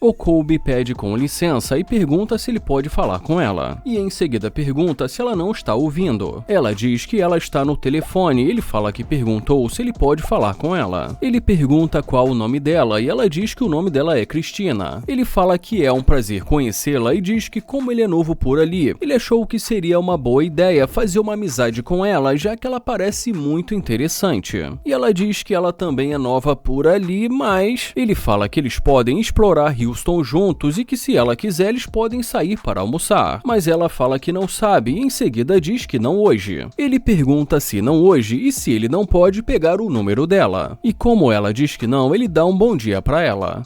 O Colby pede com licença e pergunta se ele pode falar com ela, e em seguida pergunta se ela não está ouvindo. Ela diz que ela está no telefone e ele fala que perguntou se ele pode falar com ela. Ele pergunta qual o nome dela e ela diz que o nome dela é Cristina. Ele fala que é um prazer conhecê-la e diz que como ele é novo por ali, ele achou que seria uma boa ideia fazer uma amizade com ela, já que ela parece muito interessante. E ela diz que ela também é nova por ali, mas ele fala que eles podem explorar Houston juntos e que se ela quiser eles podem sair para almoçar. Mas ela fala que não sabe e em seguida diz que não hoje. Ele pergunta se não hoje e se ele não pode pegar o número dela. E como ela diz que não, ele dá um bom dia para ela.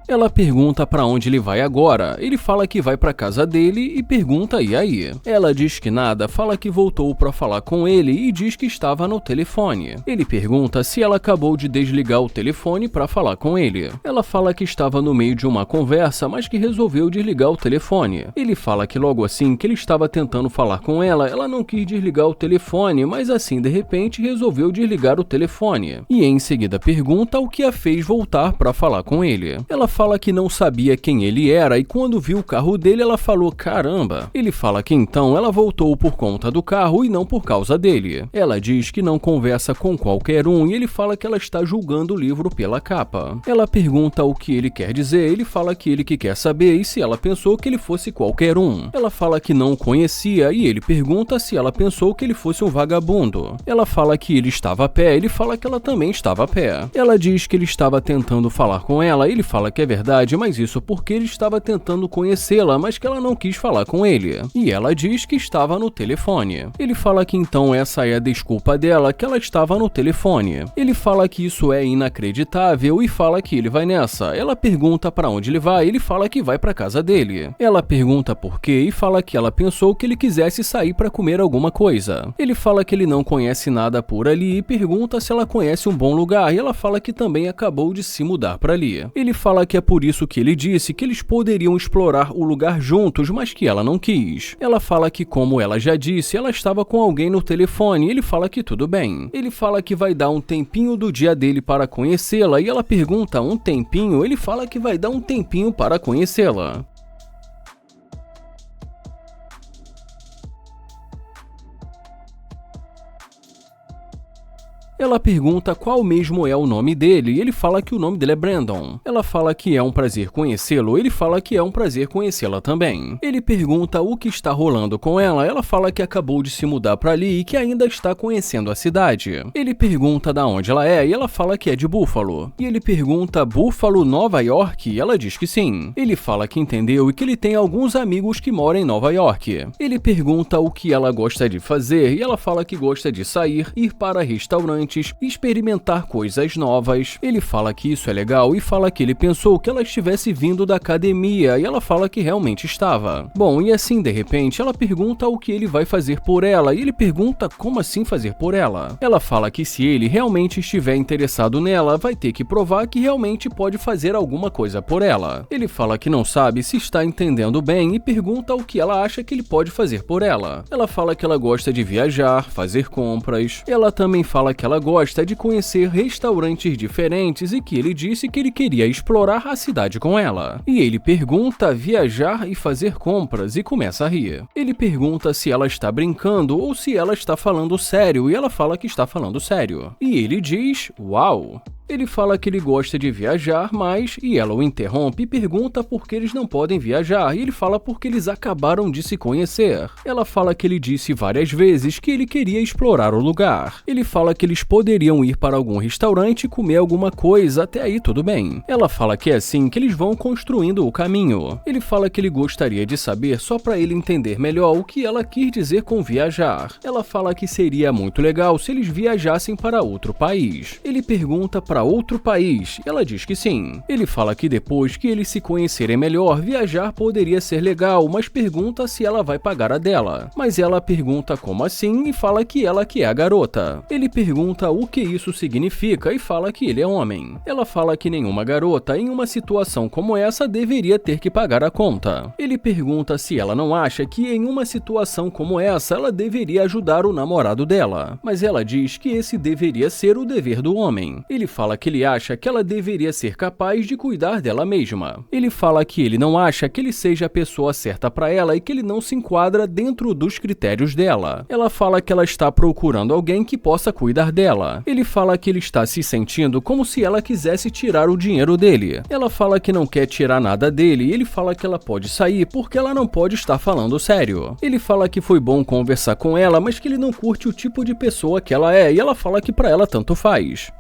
Ela pergunta para onde ele vai agora. Ele fala que vai para casa dele e pergunta e aí. Ela diz que nada, fala que voltou para falar com ele e diz que estava no telefone. Ele pergunta se ela acabou de desligar o telefone para falar com ele. Ela fala que estava no meio de uma conversa, mas que resolveu desligar o telefone. Ele fala que logo assim que ele estava tentando falar com ela não quis desligar o telefone, mas assim de repente resolveu desligar o telefone. E em seguida pergunta o que a fez voltar para falar com ele. Ela fala que não sabia quem ele era e quando viu o carro dele ela falou caramba. Ele fala que então ela voltou por conta do carro e não por causa dele. Ela diz que não conversa com qualquer um e ele fala que ela está julgando o livro pela capa. Ela pergunta o que ele quer dizer, ele fala que ele que quer saber e se ela pensou que ele fosse qualquer um. Ela fala que não o conhecia e ele pergunta se ela pensou que ele fosse um vagabundo. Ela fala que ele estava a pé, ele fala que ela também estava a pé. Ela diz que ele estava tentando falar com ela, ele fala que é verdade, mas isso porque ele estava tentando conhecê-la, mas que ela não quis falar com ele. E ela diz que estava no telefone. Ele fala que então essa é a desculpa dela, que ela estava no telefone. Ele fala que isso é inacreditável e fala que ele vai nessa. Ela pergunta para onde ele vai, ele fala que vai para casa dele. Ela pergunta por quê e fala que ela pensou que ele quisesse sair para comer alguma coisa. Ele fala que ele não conhece nada por ali e pergunta se ela conhece um bom lugar e ela fala que também acabou de se mudar para ali. Ele fala que é por isso que ele disse que eles poderiam explorar o lugar juntos, mas que ela não quis. Ela fala que, como ela já disse, ela estava com alguém no telefone e ele fala que tudo bem. Ele fala que vai dar um tempinho do dia dele para conhecê-la e ela pergunta um tempinho, ele fala que vai dar um tempinho para conhecê-la. Ela pergunta qual mesmo é o nome dele e ele fala que o nome dele é Brandon. Ela fala que é um prazer conhecê-lo, ele fala que é um prazer conhecê-la também. Ele pergunta o que está rolando com ela fala que acabou de se mudar para ali e que ainda está conhecendo a cidade. Ele pergunta da onde ela é e ela fala que é de Buffalo. E ele pergunta Buffalo, Nova York? E ela diz que sim. Ele fala que entendeu e que ele tem alguns amigos que moram em Nova York. Ele pergunta o que ela gosta de fazer e ela fala que gosta de sair, ir para restaurantes, experimentar coisas novas. Ele fala que isso é legal e fala que ele pensou que ela estivesse vindo da academia e ela fala que realmente estava. Bom, e assim de repente ela pergunta o que ele vai fazer por ela e ele pergunta como assim fazer por ela. Ela fala que se ele realmente estiver interessado nela, vai ter que provar que realmente pode fazer alguma coisa por ela. Ele fala que não sabe se está entendendo bem e pergunta o que ela acha que ele pode fazer por ela. Ela fala que ela gosta de viajar, fazer compras. Ela também fala que ela gosta de conhecer restaurantes diferentes e que ele disse que ele queria explorar a cidade com ela. E ele pergunta viajar e fazer compras e começa a rir. Ele pergunta se ela está brincando ou se ela está falando sério e ela fala que está falando sério. E ele diz, uau! Ele fala que ele gosta de viajar, mas... E ela o interrompe e pergunta por que eles não podem viajar, e ele fala porque eles acabaram de se conhecer. Ela fala que ele disse várias vezes que ele queria explorar o lugar. Ele fala que eles poderiam ir para algum restaurante e comer alguma coisa, até aí tudo bem. Ela fala que é assim que eles vão construindo o caminho. Ele fala que ele gostaria de saber só para ele entender melhor o que ela quis dizer com viajar. Ela fala que seria muito legal se eles viajassem para outro país. Ele pergunta para para outro país. Ela diz que sim. Ele fala que depois que eles se conhecerem melhor, viajar poderia ser legal, mas pergunta se ela vai pagar a dela. Mas ela pergunta como assim e fala que ela que é a garota. Ele pergunta o que isso significa e fala que ele é homem. Ela fala que nenhuma garota em uma situação como essa deveria ter que pagar a conta. Ele pergunta se ela não acha que em uma situação como essa ela deveria ajudar o namorado dela, mas ela diz que esse deveria ser o dever do homem. Ele fala que ele acha que ela deveria ser capaz de cuidar dela mesma. Ele fala que ele não acha que ele seja a pessoa certa para ela e que ele não se enquadra dentro dos critérios dela. Ela fala que ela está procurando alguém que possa cuidar dela. Ele fala que ele está se sentindo como se ela quisesse tirar o dinheiro dele. Ela fala que não quer tirar nada dele e ele fala que ela pode sair porque ela não pode estar falando sério. Ele fala que foi bom conversar com ela, mas que ele não curte o tipo de pessoa que ela é e ela fala que para ela tanto faz.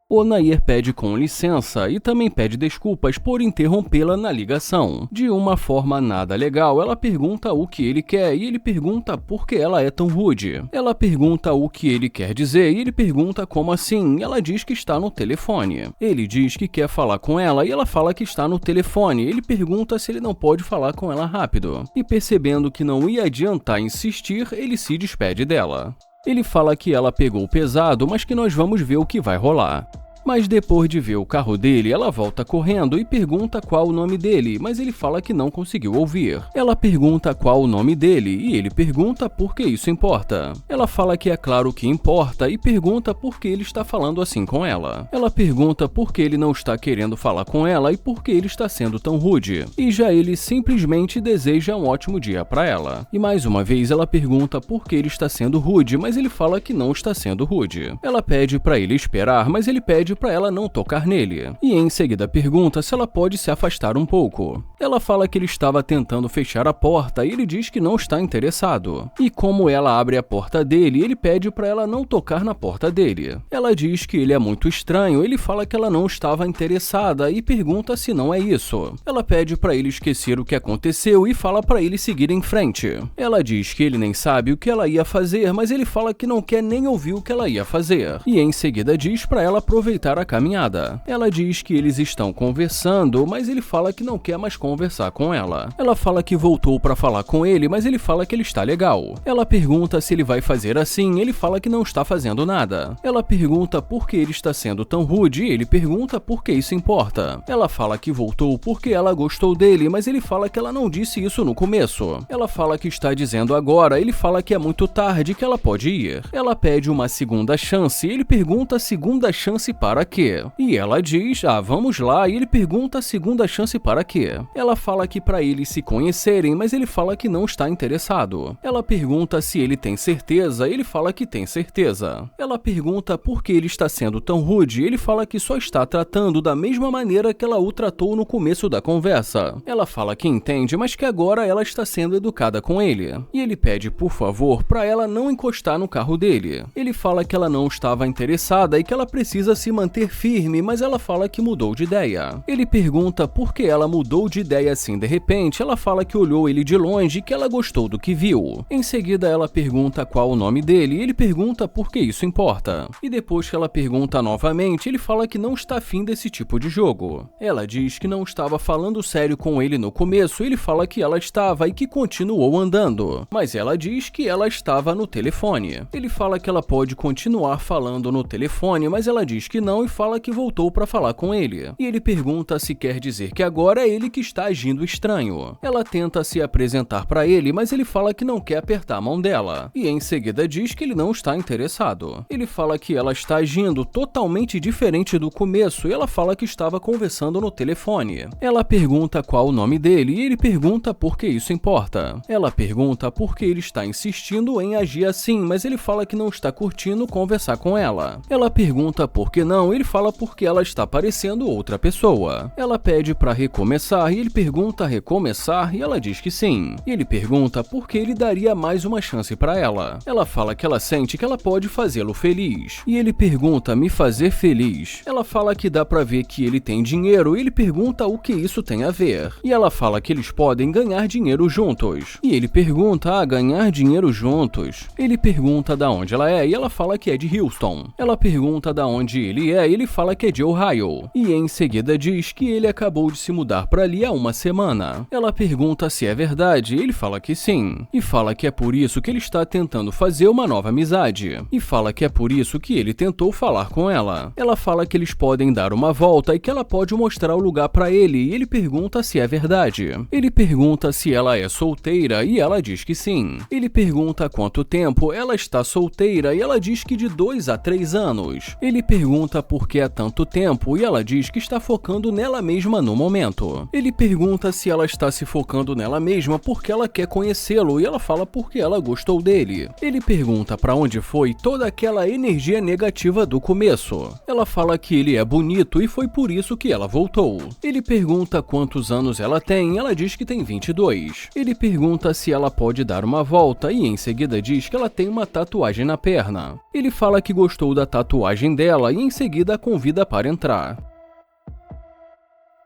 O Nair pede com licença e também pede desculpas por interrompê-la na ligação. De uma forma nada legal, ela pergunta o que ele quer e ele pergunta por que ela é tão rude. Ela pergunta o que ele quer dizer e ele pergunta como assim. Ela diz que está no telefone. Ele diz que quer falar com ela e ela fala que está no telefone. Ele pergunta se ele não pode falar com ela rápido. E percebendo que não ia adiantar insistir, ele se despede dela. Ele fala que ela pegou pesado, mas que nós vamos ver o que vai rolar. Mas depois de ver o carro dele, ela volta correndo e pergunta qual o nome dele, mas ele fala que não conseguiu ouvir. Ela pergunta qual o nome dele e ele pergunta por que isso importa. Ela fala que é claro que importa e pergunta por que ele está falando assim com ela. Ela pergunta por que ele não está querendo falar com ela e por que ele está sendo tão rude. E já ele simplesmente deseja um ótimo dia para ela. E mais uma vez ela pergunta por que ele está sendo rude, mas ele fala que não está sendo rude. Ela pede para ele esperar, mas ele pede para ela não tocar nele. E em seguida pergunta se ela pode se afastar um pouco. Ela fala que ele estava tentando fechar a porta e ele diz que não está interessado. E como ela abre a porta dele, ele pede para ela não tocar na porta dele. Ela diz que ele é muito estranho, ele fala que ela não estava interessada e pergunta se não é isso. Ela pede para ele esquecer o que aconteceu e fala para ele seguir em frente. Ela diz que ele nem sabe o que ela ia fazer, mas ele fala que não quer nem ouvir o que ela ia fazer. E em seguida diz para ela aproveitar a caminhada. Ela diz que eles estão conversando, mas ele fala que não quer mais conversar com ela. Ela fala que voltou para falar com ele, mas ele fala que ele está legal. Ela pergunta se ele vai fazer assim, ele fala que não está fazendo nada. Ela pergunta por que ele está sendo tão rude e ele pergunta por que isso importa. Ela fala que voltou porque ela gostou dele, mas ele fala que ela não disse isso no começo. Ela fala que está dizendo agora, ele fala que é muito tarde, que ela pode ir. Ela pede uma segunda chance e ele pergunta segunda chance para quê? E ela diz, vamos lá, e ele pergunta a segunda chance para quê? Ela fala que para eles se conhecerem, mas ele fala que não está interessado. Ela pergunta se ele tem certeza, ele fala que tem certeza. Ela pergunta por que ele está sendo tão rude, ele fala que só está tratando da mesma maneira que ela o tratou no começo da conversa. Ela fala que entende, mas que agora ela está sendo educada com ele. E ele pede, por favor, para ela não encostar no carro dele. Ele fala que ela não estava interessada e que ela precisa se manter firme, mas ela fala que mudou de ideia. Ele pergunta por que ela mudou de ideia assim de repente, ela fala que olhou ele de longe e que ela gostou do que viu. Em seguida ela pergunta qual o nome dele e ele pergunta por que isso importa. E depois que ela pergunta novamente, ele fala que não está afim desse tipo de jogo. Ela diz que não estava falando sério com ele no começo, ele fala que ela estava e que continuou andando. Mas ela diz que ela estava no telefone. Ele fala que ela pode continuar falando no telefone, mas ela diz que não e fala que voltou para falar com ele. E ele pergunta se quer dizer que agora é ele que está agindo estranho. Ela tenta se apresentar para ele, mas ele fala que não quer apertar a mão dela. E em seguida diz que ele não está interessado. Ele fala que ela está agindo totalmente diferente do começo e ela fala que estava conversando no telefone. Ela pergunta qual o nome dele e ele pergunta por que isso importa. Ela pergunta por que ele está insistindo em agir assim, mas ele fala que não está curtindo conversar com ela. Ela pergunta por que não não, ele fala porque ela está parecendo outra pessoa. Ela pede para recomeçar e ele pergunta recomeçar e ela diz que sim. E ele pergunta por que ele daria mais uma chance para ela. Ela fala que ela sente que ela pode fazê-lo feliz. E ele pergunta me fazer feliz. Ela fala que dá para ver que ele tem dinheiro e ele pergunta o que isso tem a ver. E ela fala que eles podem ganhar dinheiro juntos. E ele pergunta ganhar dinheiro juntos. Ele pergunta da onde ela é e ela fala que é de Houston. Ela pergunta da onde ele é e ele fala que é de Ohio. E em seguida diz que ele acabou de se mudar para ali há uma semana. Ela pergunta se é verdade e ele fala que sim. E fala que é por isso que ele está tentando fazer uma nova amizade. E fala que é por isso que ele tentou falar com ela. Ela fala que eles podem dar uma volta e que ela pode mostrar o lugar para ele e ele pergunta se é verdade. Ele pergunta se ela é solteira e ela diz que sim. Ele pergunta há quanto tempo ela está solteira e ela diz que de 2 a 3 anos. Ele pergunta por que há tanto tempo e ela diz que está focando nela mesma no momento. Ele pergunta se ela está se focando nela mesma porque ela quer conhecê-lo e ela fala porque ela gostou dele. Ele pergunta para onde foi toda aquela energia negativa do começo. Ela fala que ele é bonito e foi por isso que ela voltou. Ele pergunta quantos anos ela tem e ela diz que tem 22. Ele pergunta se ela pode dar uma volta e em seguida diz que ela tem uma tatuagem na perna. Ele fala que gostou da tatuagem dela e em seguida a convida para entrar.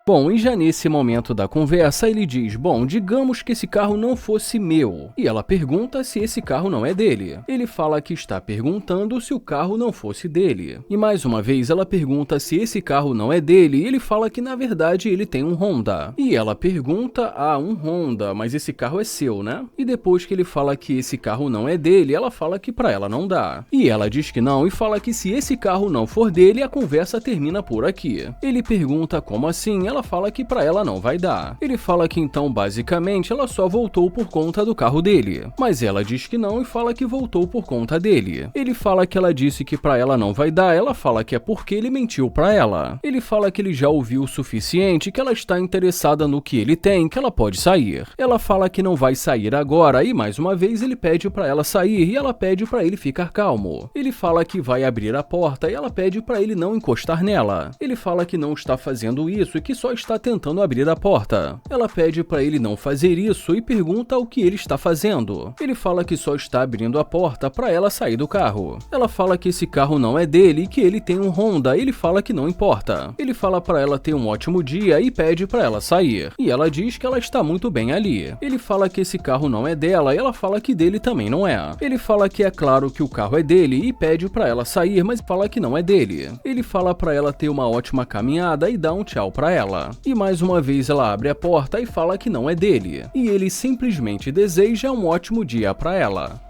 Bom, e já nesse momento da conversa ele diz, bom, digamos que esse carro não fosse meu. E ela pergunta se esse carro não é dele. Ele fala que está perguntando se o carro não fosse dele. E mais uma vez ela pergunta se esse carro não é dele e ele fala que na verdade ele tem um Honda. E ela pergunta, um Honda, mas esse carro é seu, né? E depois que ele fala que esse carro não é dele, ela fala que pra ela não dá. E ela diz que não e fala que se esse carro não for dele, a conversa termina por aqui. Ele pergunta como assim, ela fala que pra ela não vai dar. Ele fala que então basicamente ela só voltou por conta do carro dele, mas ela diz que não e fala que voltou por conta dele. Ele fala que ela disse que pra ela não vai dar, ela fala que é porque ele mentiu pra ela. Ele fala que ele já ouviu o suficiente, que ela está interessada no que ele tem, que ela pode sair. Ela fala que não vai sair agora e mais uma vez ele pede pra ela sair e ela pede pra ele ficar calmo. Ele fala que vai abrir a porta e ela pede pra ele não encostar nela. Ele fala que não está fazendo isso e que só está tentando abrir a porta. Ela pede para ele não fazer isso e pergunta o que ele está fazendo. Ele fala que só está abrindo a porta para ela sair do carro. Ela fala que esse carro não é dele e que ele tem um Honda. Ele fala que não importa. Ele fala para ela ter um ótimo dia e pede para ela sair. E ela diz que ela está muito bem ali. Ele fala que esse carro não é dela e ela fala que dele também não é. Ele fala que é claro que o carro é dele e pede para ela sair, mas fala que não é dele. Ele fala para ela ter uma ótima caminhada e dá um tchau para ela. E mais uma vez ela abre a porta e fala que não é dele. E ele simplesmente deseja um ótimo dia para ela.